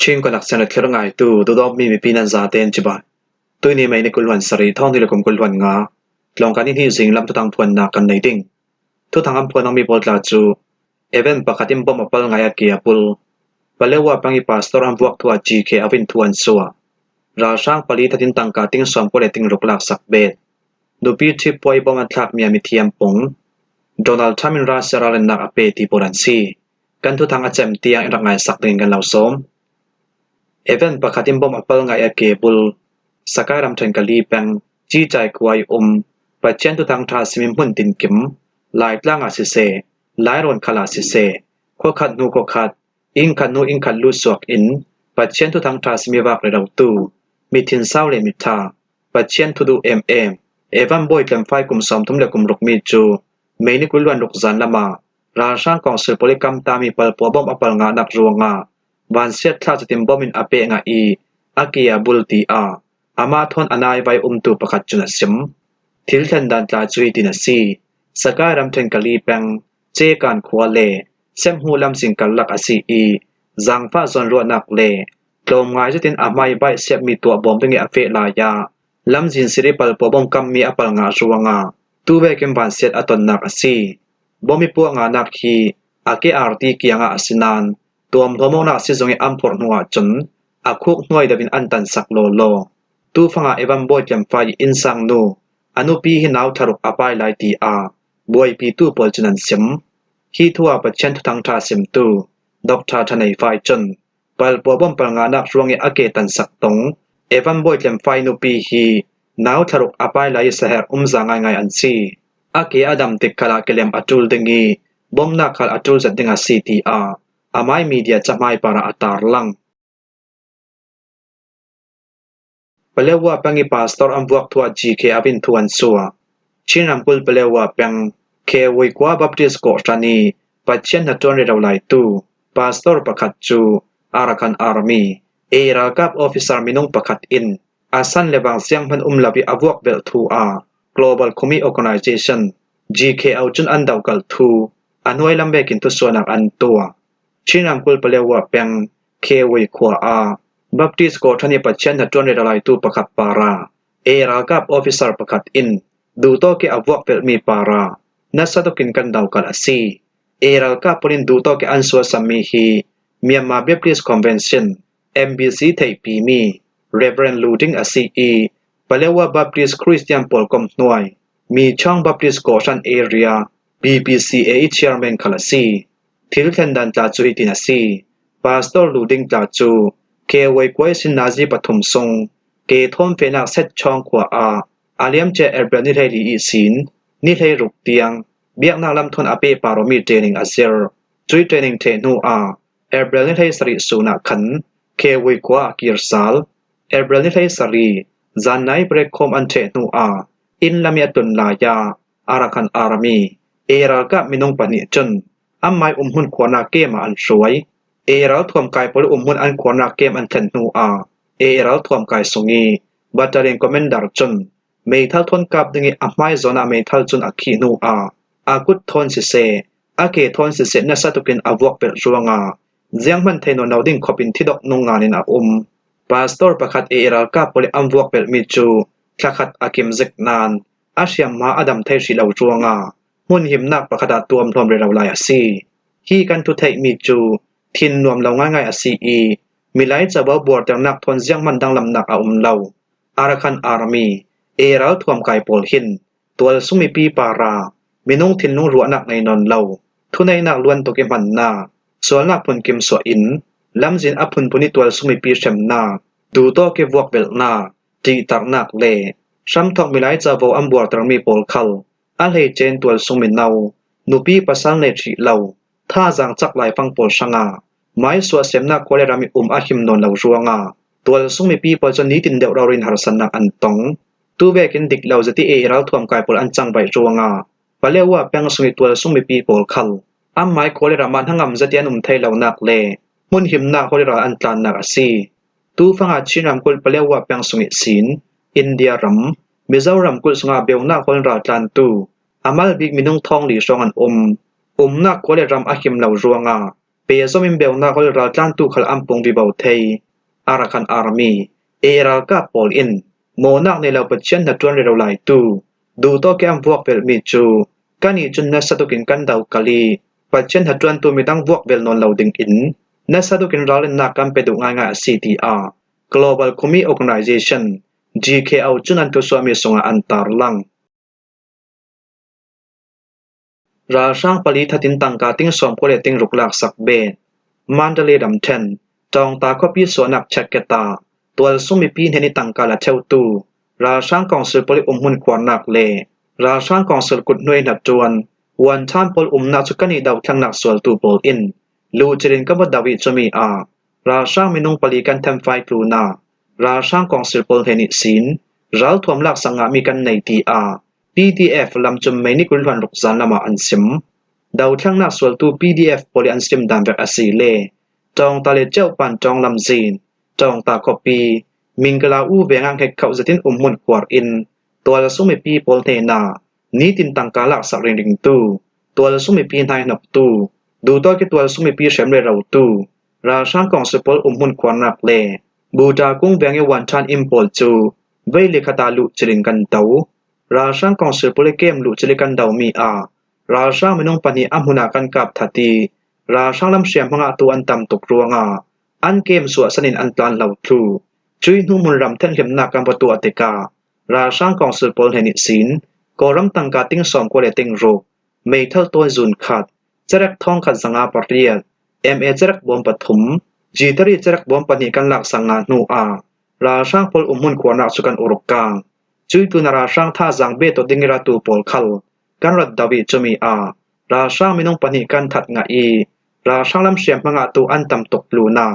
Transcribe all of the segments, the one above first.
Ching ko naksanat kirangai tu dodop mi pinan zaten chiba. Tu ni mai ni kulwan sari thong ni lakum kulwan nga. Long kan hi zing lam tutang puan na kan nei ding. Tu thang am puan mi bol la chu. Even pakatim bom apal ngaya ki apul. Balewa pangi pastor am buak tua GK avin tuan suwa. Ra sang pali tatin tangka ting som ko leting ruklak sakbet. Du pi thi poi bom atlak mi thiam pong. Donald Trump in ra seralen nak ape ti poran si. Kan tu thang achem tiang rangai sak ding kan law som. Even pakatim bom apal ngaya ke bul. Sakai ram chen kali peng ji jai kwai pachen tu thang tha simin mun tin kim. Lai tlang a si se. Lai ron khala si se. Ko khat nu ko khat. In khat nu in khat lu suak in. Pachen tu thang tha simi wak le daw tu. Mi tin saw le mi tha. Pachen tu du Evan boy tlem fai kum som tum le kum ruk mi chu. Mei ni kulwan ruk zan lama. Ra sang kong sil polikam ta mi pal po bom apal nga nak ruanga. Van set thla chatim bomin ape nga i. Akia bulti a. Ama thon anai vai tu pakat chuna sim. Thil than dan tla chui tin si. Sakai ram then kali peng. Che kan khwa le. Sem hu lam sing kalak asi i. Zang fa zon ro nak le. Tlom ngai chatin amai bai sep mi tua bom tingi afe la ya. Lam jin siri pal po bom kam mi apal nga ruanga. Tu ve kem van set aton nak asi. Bomi pu nga nak hi. Ake arti kianga asinan. Tuam thomo na si zongi ampor nuwa chun. Akuk noi davin antan sak lo. Tu fanga evan boy kem fai insang nu. Anu pi hinaw tharuk apai lai ti a. Boy pi tu pol chunan sim. Hi thua pachen tu thang tha sim tu. Dr. Thanai fai chun. Pal po bom pal nga nak ruangi ake tan sak tong. Evan boy kem fai nu pi hi. Naw tharuk apai lai saher zangai ngai an si. Ake adam tik kala kelem atul dingi. Bom na khal atul zat dinga city a. Amai media chamai para atar lang. Palewa pangi pastor am buak tua GK avin tuan suwa. Chinam kul palewa pang ke wei kwa baptist ko tani pachen na ton redaw lai tu. Pastor pakat chu Arakan Army. Era kap officer minong pakat in. Asan lebang siang pan labi abuak bel tu a. Global Commit Organization. GK au chun andaw kal tu. Anuay lambe kintu suanak an tua. Chinam kul palewa pang ke wei kwa a. Baptist ko thani pachen na ton redalai tu pakat para. Era kap officer pakat in. Du to ke abuak bel mi para. Nasa to kin kan daw kal asi. Era kap punin du to ke answa sami hi. Myanmar Baptist Convention. MBC thai pi mi. Reverend Luding asi i. Palewa Baptist Christian Polkom Nuai. Mi Chong Baptist Goshan Area. BBCA Chairman kalasi. Thil thendan ta chu itinasi. Pastor Luding ta chu. Ke wei kwai sin nazi pathum song. Ke thom fenak set chong kwa a. Aliam che erbel ni thai li i sin. Ni thai ruk tiang. Biak na lam thon ape paromi training asir. Chui training the nu a. Erbel ni thai sari suna khan. Ke wei kwa kirsal. Erbel ni thai sari. Zanai brek khom an the nu a. In lamia tun la ya. Arakan Army. Era ka minong pani chun. Amai hun khwana ke ma an shuai. Eral thuam kai pol hun an khwana kem an thlen nu a. Eral thuam kai sungi. Battalion commander chun. Mei thal thon kap dingi amai zona mei thal chun akhi nu a. Akut thon si se. Ake thon si se na satukin abuak pel ruanga. Ziang man theno nauding khopin thidok nunganin a Pastor pakat eral kap poli ambuak pel mi chu. Tlakat akim zik nan. Asyam ma adam thai silaw ruanga. Hun himnak pakata tuam thom re rawlay asi. Hi kan tu thai mi chu. Thin nuam law ngay asi i. Milay chabaw buar tang nak thon ziang man dang lam nak a law. Arakan Army. Eral thuam kai pol hin. Tual sumi pi para. Minong thin nung ruwa nak ngay non law. Tunay nak luan to kim han na. Sual nak pun kim so in. Lamzin apun puni tual sumi pi shem na. Du to ke vuak bel na. Ti tar nak le. Sham thok milay chabaw am buar tang mi pol khal. Alhay chen tual sumi naw. Nupi pasal ne chi law. Tha zang chak lai pang pol shanga. Mai suwa sem na kwale rami ahim non law ruanga. Tual sumi pi pol chon nitin dew rawrin harsan nak antong. Tu vekin dik law zati eral thuam kai pol an chang bai ruanga. Palewa peng sungi tual sumi pi pol khal. Am mai kwale raman hangam zati anum thai law nak le. Mun him na kwale ra an tlan nak asi. Tu fanga chinam kul palewa peng sungi sin. India ram. Mizoram kul sunga bew na kwale ra tlan tu. Amal big minung thong li song an na kwale ram ahim law ruanga. เปยสมิมเบลนาคอลราจันตุขลอัมปงบิบาวเทยอารักันอาร์มีเอรากาปอลอินโมนักในลาวปัจจันนัดจวนเรลายตูดูโตแกมพวกเบลมิจูกันอีจุนนัสตุกินกันดาวกะลีปัจจันนัดจวนตูมีตั้งพวกเบลนอนลาวดิงอินนัสตุกินราเลนนักกันไปดูง่ายๆ CTR Global Community Organization GKO จุนันตุสวามีสงอันตารลังราช่างปลีทัดินตังกาติงสอมโคเลติงรุกลักสักเบมันเดเลดัมเทนจองตาคอปีสวนักเชกเกตาตัวสุมิปีนเฮนิตังกาละเทวตูราช่างกองสือปลิหุ่นขวานนักเลราช่างกองสือกุดหน่วยนัดจวนวันท่านปลนักสุกันีดาวทั้งนักสวลตูปลอินลูจรินกับดาวิจมีอาราช่างมินุงปลีกันเทมไฟกลูนาราช่างกองสือปลเฮนิสินรัลทวมลักสังามีกันในตีอาPDF ลำจุมไม่นิกุลวันรุกซานลมาอันซิมดาวทั้งนักสวลตู PDF โพลิอันซิมดามเวกอาซีเลจองตาเลเจ้าปันจองลำจีนจองตาคอปีมิงกลาอูเวงังเฮกเขาจะตินมุนขวาอินตัวละสุมิปีโพลเทนานี้ตินตังกาลักสักริงตูตัวละสุมิปีนายนับตูดูตัวที่ตัวละสุมิปีเชมเรเราตูราชากองสืบปลมุนขวานักเลบูดากุ้งเวงวันชันอิมโพลจูเวลิคตาลุจริงกันเตาราช่างกองสือปุเลเกมลุจลิกันดาวมีอาราช่างมนุงปณีอัมหุนากันกับทัตีราช่างลำเสียมพังอาตัวอันตำตกรัวงาอันเกมสวสนินอันตันเหล่าทรูจุยนุ่มุนรำเทนเข็มนักกันประตูอติการาช่างกองสือปุลเฮนิสินกอรำตังกาติ้งสอมโคเลติงโรเมทัลตัวจุนขัดเจรักทองขัดสังอาปเรียดเจรักบอมปฐมจีตรีเจรักบอมปณีกันหลักสังอานูอาราช่างปุลมุนขวานักสุกันอุรกางจุยตุนาราช่างท่าจังเบตดิงราตูปอลคัลกันรัดดาวิจมีอาราช่างมินงปณิกันทัดงาอีราช่างลำเสียมมังอาตูอันตำตกลูนา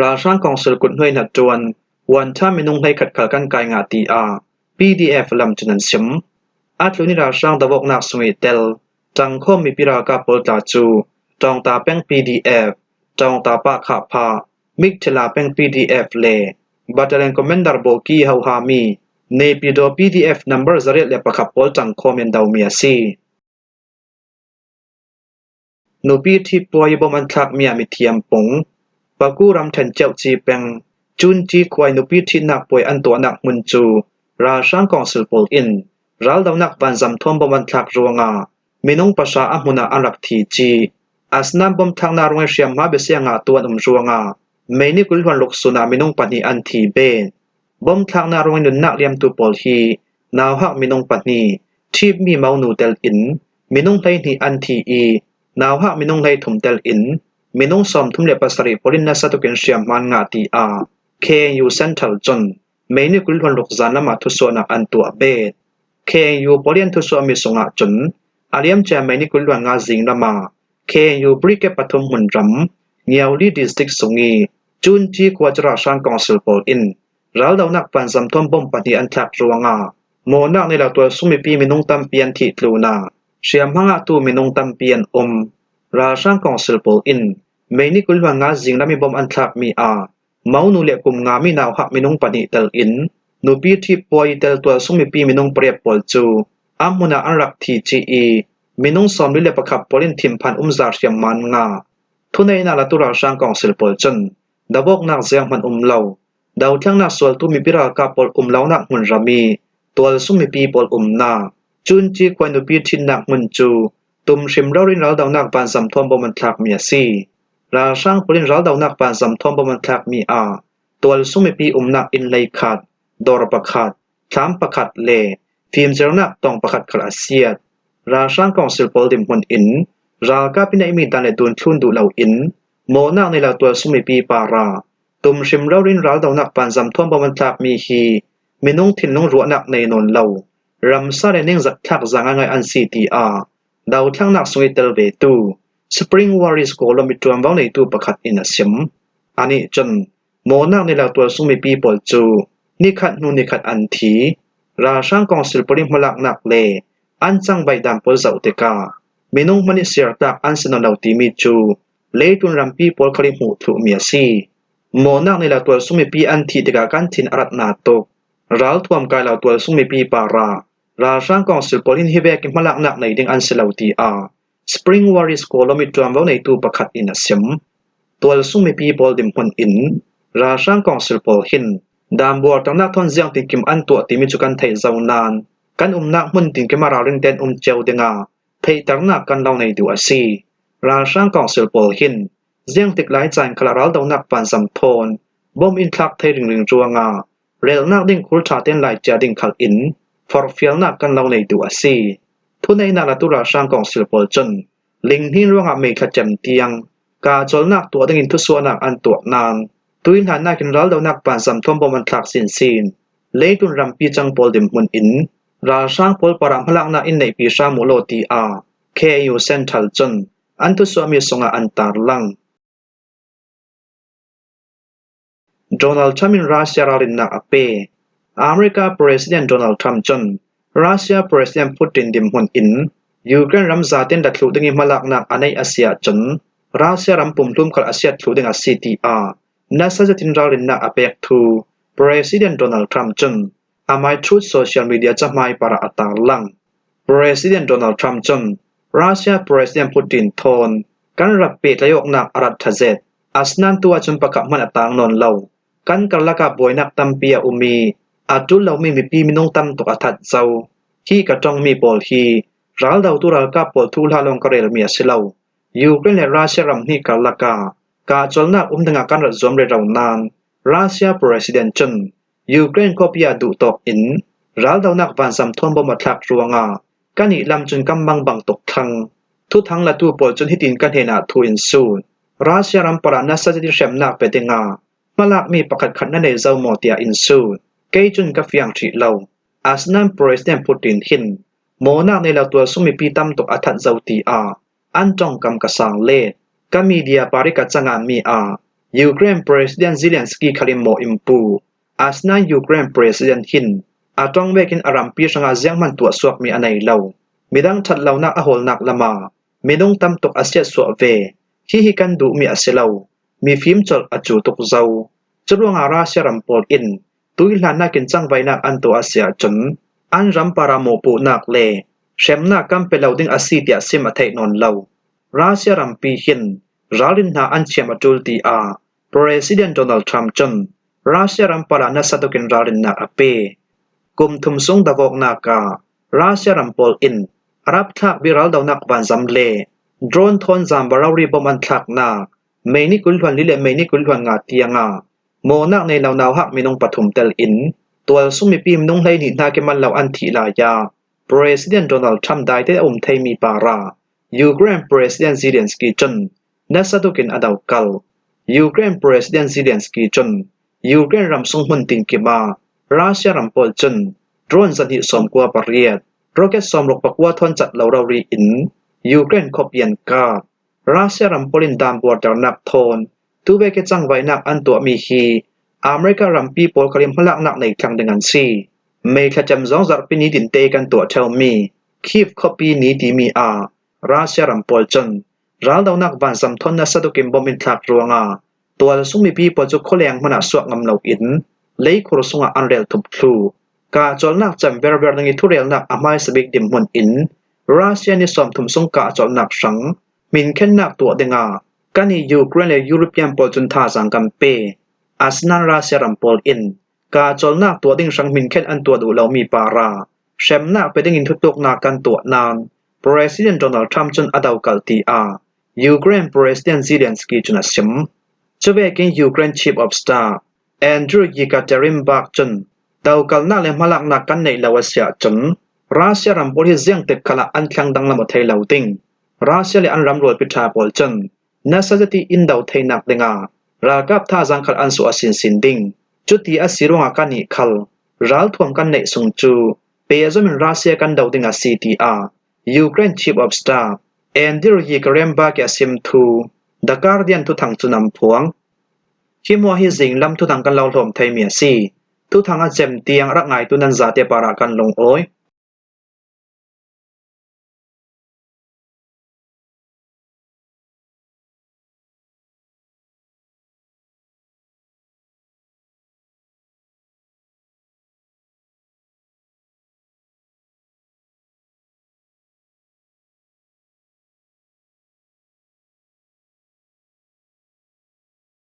ราช่างกองสือกุดห้วยนัดจวนวันท่ามินงให้ขัดขัดกันกายงาตีอา PDF ลำจุนันซิมอัตลุนิราช่างดาวกนักสมัยเตลจังคมมีปิรากาปอลตาจูจองตาแป้ง PDF จองตาปะขาพามิกเทลาแป้ง PDF เลบัตเตอร์เลนคอมเมนดาร์โบกีเฮาฮามีในปีโด PDF number จะเรียกเลปะขับโพลจังคอมเมนดาวเมียซีนูปีที่ปวยบมันทักเมียมิเทียมปงปะกูรำเทนเจ้าจีเป็งจุนจีควายนูปีที่นักปวยอันตัวนักมุนจูราช่างกองสือปลอินรัลดาวนักบันจำทอมบมันทักรัวงามินงภาษาอัมุนาอันรักทีจีอาสนาบมทางนารงเชียมมาเบเสียงาตัวนุมรัวงาไม่นิกุลวันลุกสุนามินงปนีอันทีเบนบอมทางนารวงนุนนักเลียมตูปอลฮีนาวหักมินงปนีทีบมีเมานูเตลอินมินงไลนีอันทีอีนาวหักมินงไลถุมเตลอินมินงสอมทุมเลปสริปอลินนัสตุกินเชียมมันงาตีอาเคยูเซนทรัลจนไม่นิกุลวันลุกจานละมาทุสวนักอันตัวเบดเคยูปอลินทุสวมิสงะจนอาเลียมจะไม่นิกุลวันงาจิงละมาเคยูบริเกปฐุมหุนรำเงียวลีดิสติกสงีจุนจีกวาจราช่างกองสือปอลอินรัลดาวนักปันจำทอมบอมปณีอันทักรัวงาโมนักในเหล่าตัวสุมิปีมินงตัมเปียนที่ตลูนาเชียมหังอาตูมินงตัมเปียนราช่างกองสือปอลอินไม่นิกุลวันงาจิงและมีบอมอันทักมีอาเมานูเล็กกุมงามีนาวหักมินงปณีเตลอินนูปีที่ปวยเตลตัวสุมิปีมินงเปรียบปอลจูอัมมุนาอันรักทีจีอีมินงสอมลิเลปขับปอลินทิมพันซาร์เชียมมันงาทุนในนาลตุราช่างกองสือปอลจนดาวกนักเสียงมันเหลาดาวทั้งนักสวลตุมีปิรากาปอลเหลานักมุนรามีตัวสุมิปีปอลนาจุนจีควันนูปีทินนักมุนจูตุมชิมเรารินรัลดาวนักปานสัมทอมบมันทักมีซีราช่างปอลินรัลดาวนักปานสัมทอมบมันทักมีอาตัวสุมิปีนักอินไลขัดดอรประขัดถามประขัดเลฟิล์มเจรนักตองประขัดคลาเซียดราช่างกองสือปอลดิมคนอินรากาปินัยมีดันเลตุนทุนดูเหลาอินโมนักในเหล่าตัวสุมิปีปาราตุมชิมเรารินรัลดาวนักปานจำทอมบมันทักมีฮีมินงทินนงรัวนักในนนเหลารำซาเรนิงจักทักจังง่ายอันซีทีอาดาวทั้งนักสวิตเตลเบตูสปริงวอริสโกลมิตรวมว่าในตู้ประคัดอินสิมอันนี้จนโมนักในเหล่าตัวสุมิปีปอลจูนิคัดนูนิคัดอันทีราช่างกองสืบปริมลักนักเลอันจังใบดำปอลเจ้าเตกามินงมันเสียตักอันสนนาวตีมิจูเลตุนรำปีปอลคลิมหูทุเมียซีโมนักในเหล่าตัวสุมิปีอันทีเตกากันทินอรัตนาตกรัลทวมกายเหล่าตัวสุมิปีปาราราช่างกองสืบปรินฮิเบกิมลักนักในดิ่งอันเสลาตีอาสปริงวอริสโกลมิตรวมว่าในตู้ประคัดอินสิม ตัวซุ่มมีปีปอลดิมคนอินราช่างกองสิลปอลหินดามบัวตั้งนักทอนเสียงติกิมอันตัวติมิจุกันไทยเจ้านานกันนักมุนติงกิมาราเริงเดนเจ้าเดงาไทยตั้งนักกันเราในดูอาซีราช่างกองสิลปอลหินเสียงติกหลายจานคลาราลดาวนักปันสัมทนบ่มอินทักไทยริงจัวงาเรลนักดิ่งคุลชาเต้นหลายจาดิ่งขัลอินฟอร์ฟิลนักกันเราในดูอาซีทุนในนาลตุราช่างกองสิลปอลจนลิงหินร่วงเมฆขจำเตียงกาจลนักตัวดิ่งทุสวนักอันตัวนานตุยหันนักกินรัลดาวนักปันสัมทนบ่มันทักสินซีนเลตุนรำปีจังปอลดิมมุนอินราช่างปอลปรามพลังนาอินในปีชามุโลตีอาเคยูเซนทรัลจนอันทุสวมีสงอันตาร์ลังโดนัลด์ทรัมป์รัสเซียรารินนักอเปอเมริกาประธานาธิบดีโดนัลด์ทรัมป์จนรัสเซียประธานาธิบดีปูตินดิมมุนอินยูเครนรำซาเต็นดัดลุดึงมาลักนักอันในอาเซียจนรัสเซียรำปุ่มทุ่มกับอาเซียลุดึงอาซีทีอานัสจะตินรารินนักอเปกทูประธานาธิบดีโดนัลด์ทรัมป์จนอามัยทรูดโซเชียลมีเดียจะไม่ปาระอัตาลังประธานาธิบดีโดนัลด์ทรัมป์จนรัสเซียประธานาธิบดีปูตินทอนการรับเปิดและยกนักอารัฐเจตอาสนันตัวจนประกาศมันอัตางนนเล่ากันกลากาบวยนักตัมเปียอุมีอาจุลเรามีปีมินงตัมตกอัฐเจ้าที่กระจองมีปอลฮีรัลดาวตุรัลกาปอลทูลาลงกระเรลเมียสิเลายูเครนและรัสเซียรำนี่กลากากาจลนักดังการรัฐจอมเรราวนานรัสเซียประธานาธิบดีจนยูเครนก็พยาดูตอกอินรัลดาวนักวันสัมทนบ่มาทักรัวงากันอีลำจนกำบังบังตกทังทุทั้งละตัวปอลจนฮิตินกันเฮนาทูอินซูรัสเซียรำปรานัสจะดิเชมนักเปเดงามาลักมีประกาศขันในเจ้าโมเตียอินซูเกยจุนกับยังที่เราอาสนันประธานาธิบดีปูตินหินโมนักในเราตัวสุมีปีตั้มตกอัฐเจ้าตีอาอันจงกำกษังเลดก็มีเดียปาริกัจงานมียูเครนประธานาธิบดีเซเลนสกีคาริมโมอิมปูอาสนันยูเครนประธานาธิบดีหินอาจงเวกินอารามปีสังอาเซียงมันตัวสวกมีอันไหนเรามีดังชัดเรานักอโหลนักละมามีนงตั้มตกอาเซียสวกเวที่ฮิกันดูมีอาเซเรามีฟิล์มจดอจูตกเจ้าจรวงอาราเซียรัมปอลอินตุยลานักกินจังไว้นักอันตัวอาเซียจนอันรัมปาราโมปูนักเลเชมนักกัมเปลาดิ้งอาซีเตียซิมาเทนนเลาราเซียรัมปีหินราลินนาอันเชมาจูลตีอาประธานาธิบดีโดนัลด์ทรัมป์จนราเซียรัมปารานัสตุกินราลินนาอเปกุมทุมซงดาวกนาการาเซียรัมปอลอินรับทักวิรัลดาวนักวันซัมเลโดรนทอนซัมบารารีบมันทักนาเมนิกุลวันลิเลเมนิกุลวันงาเตียงาโมนักในนาวหักมีนงปฐมเตลอินตัวสุมีปีมนงไลนินาเกมันเหล่าอันทีลายาประธานาธิบดีโดนัลด์ทรัมป์ได้แต่ไทยมีปารายูเครนประธานาธิบดีเซเลนสกีจนนัสตุกินอดาวกัลยูเครนประธานาธิบดีเซเลนสกีจนยูเครนรำทรงหุ่นติงกิมารัสเซียรำปอลจนโดรนสันติสมกัวปารีดโรเก็ตสมรกปักวัวทอนจัดเหล่าเรารีอินยูเครนคบยันการัสเซียรำปอลินดามบัวจากนักทอนตัวเวกจังไว้นักอันตัวมีฮีอเมริการัมปีโปลคลิมพลักนักในทางดังนั้นซีเมฆจำจองจัดปีนี้ดินเตกันตัวเทลมีคีบคอปีนี้ดีมีรัสเซียรัมปอลจนรัลดาวนักวันสัมทนนัสตุกิมบอมินทักรัวงาตัวสุมีปีโปลจุโคเลียงมันสวกงำเหล่าอินเลยครุสงอันเรลทุบคลูกาจอลนักจำเวรนังอิทุเรลนักอามายสบิกดิมมุนอินรัสเซียนิสอมทุมสงกาจอลนักสังมินเข็นนักตัวเดงากันในยูเครนและยุโรปียนปอลจุนท่าสังกัมเปอาสนันรัสเซียรัมปอลอินกาจอลนักตัวดิ่งสังมินเข็นอันตัวดูเหล่ามีปาราเชมนักไปดิ่งอินทุกนักกันตัวนานประธานาธิบดีโดนัลด์ทรัมป์จนอดาวกัลตียูเครนประธานาธิบดีเซเลนสกีจนอาชิมจะเวกินยูเครนชีฟออฟสตาร์แอนดรูว์ยิกาเตริมบักจนดาวกัลนักเลมาลักนักกันในลาวเซียจนรัสเซียรัมปอลที่เสียงติดขละอันคลังดังละหมดไทยเหล่าดิ่งรัสเซียและอันรำรวจพิธาปอลจนนัสจะที่อินดาวไทยนักเดงารากาบท่าจังขัดอันสุอาสินสินดิ่งจุดที่อาศิรงอาการนิคัลรัลทวมกันในสุงจูเปียจมินรัสเซียกันดาวดิ่งอาซีทีอายูเครนชีฟออฟสตาร์แอนดิร์ยิกเรมบาเกซิมทูดาการ์เดียนทุทางจุนำพวงคิมัวฮิซิงลำทุทางกันเหล่าหลอมไทยเมียซีทุทางอาเจมเตียงรักไงตุนันซาเตปารากันลงโอย